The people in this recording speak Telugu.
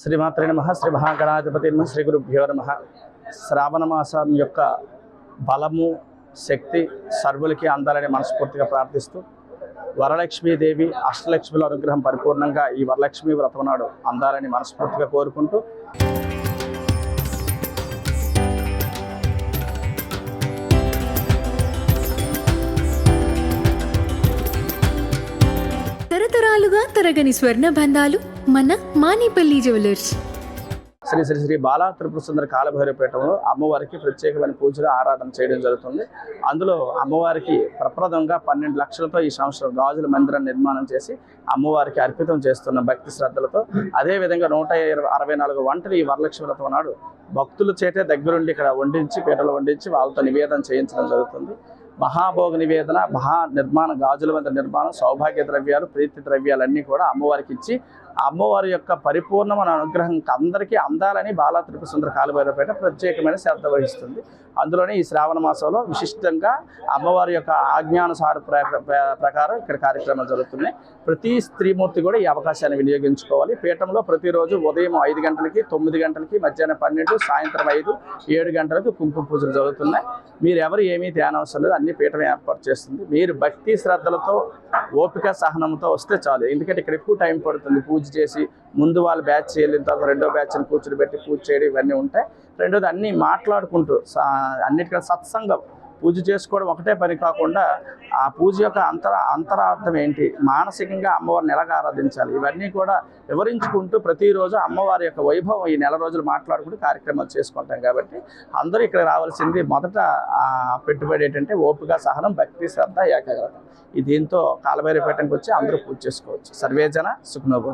శ్రీమాత్రే నమః. శ్రీ మహాగణాధిపతి నమః. శ్రీ గురుభ్యో నమః. శ్రావణ మాసం యొక్క బలము శక్తి సర్వులకి అందాలని మనస్ఫూర్తిగా ప్రార్థిస్తూ వరలక్ష్మీదేవి అష్టలక్ష్మిల అనుగ్రహం పరిపూర్ణంగా ఈ వరలక్ష్మీ వ్రతం నాడు అందాలని మనస్ఫూర్తిగా కోరుకుంటూ తరతరాలుగా తరగని స్వర్ణ బంధాలు మన మానేపల్లి జ్యువెలర్స్. శ్రీ శ్రీ శ్రీ బాలా త్రిపుర సుందర కాలభైరవపీఠంలో అమ్మవారికి ప్రత్యేకమైన పూజలు ఆరాధన చేయడం జరుగుతుంది. అందులో అమ్మవారికి ప్రప్రదంగా 12 లక్షలతో ఈ సంవత్సరం గాజుల మందిరాన్ని నిర్మాణం చేసి అమ్మవారికి అర్పితం చేస్తున్న భక్తి శ్రద్ధలతో, అదేవిధంగా 164 వంటలు ఈ వరలక్ష్మి వ్రతం నాడు భక్తుల చేతే దగ్గరుండి ఇక్కడ వండించి పీటలు వండించి వాళ్ళతో నివేదన చేయించడం జరుగుతుంది. మహాభోగ నివేదన, మహా నిర్మాణ గాజుల మందిర నిర్మాణం, సౌభాగ్య ద్రవ్యాలు, ప్రీతి ద్రవ్యాలన్నీ కూడా అమ్మవారికి ఇచ్చి అమ్మవారి యొక్క పరిపూర్ణమైన అనుగ్రహం అందరికీ అందాలని బాలా త్రిపుర సుందర కాలభైరవపేట ప్రత్యేకమైన శ్రద్ధ వహిస్తుంది. అందులోనే ఈ శ్రావణ మాసంలో విశిష్టంగా అమ్మవారి యొక్క ఆజ్ఞానుసార ప్రకారం ఇక్కడ కార్యక్రమాలు జరుగుతున్నాయి. ప్రతి స్త్రీమూర్తి కూడా ఈ అవకాశాన్ని వినియోగించుకోవాలి. పీఠంలో ప్రతిరోజు ఉదయం 5 గంటలకి, 9 గంటలకి, మధ్యాహ్నం 12, సాయంత్రం 5, 7 గంటలకు కుంకుమ పూజలు జరుగుతున్నాయి. మీరు ఎవరు ఏమీ ధ్యానవసరం లేదు, అన్ని పీఠం ఏర్పాటు చేస్తుంది. మీరు భక్తి శ్రద్ధలతో ఓపిక సహనంతో వస్తే చాలు. ఎందుకంటే ఇక్కడ ఎక్కువ టైం పడుతుంది. పూజ చేసి ముందు వాళ్ళు బ్యాచ్ వెళ్ళిన తర్వాత రెండో బ్యాచ్ని కూర్చుని పెట్టి పూజ చేయడం ఇవన్నీ ఉంటాయి. రెండోది అన్నీ మాట్లాడుకుంటూ అన్నిటికన్నా సత్సంగం, పూజ చేసుకోవడం ఒకటే పని కాకుండా ఆ పూజ యొక్క అంతరార్థం ఏంటి, మానసికంగా అమ్మవారిని ఎలాగ ఆరాధించాలి, ఇవన్నీ కూడా వివరించుకుంటూ ప్రతిరోజు అమ్మవారి యొక్క వైభవం ఈ నెల రోజులు మాట్లాడుకుంటూ కార్యక్రమాలు చేసుకుంటాం. కాబట్టి అందరూ ఇక్కడ రావాల్సింది మొదట పెట్టుబడి ఏంటంటే ఓపిక, సహనం, భక్తి, శ్రద్ధ, ఏకాగ్రత. దీంతో కాలభైరవపేటకి వచ్చి అందరూ పూజ చేసుకోవచ్చు. సర్వేజన సుఖనోభవం.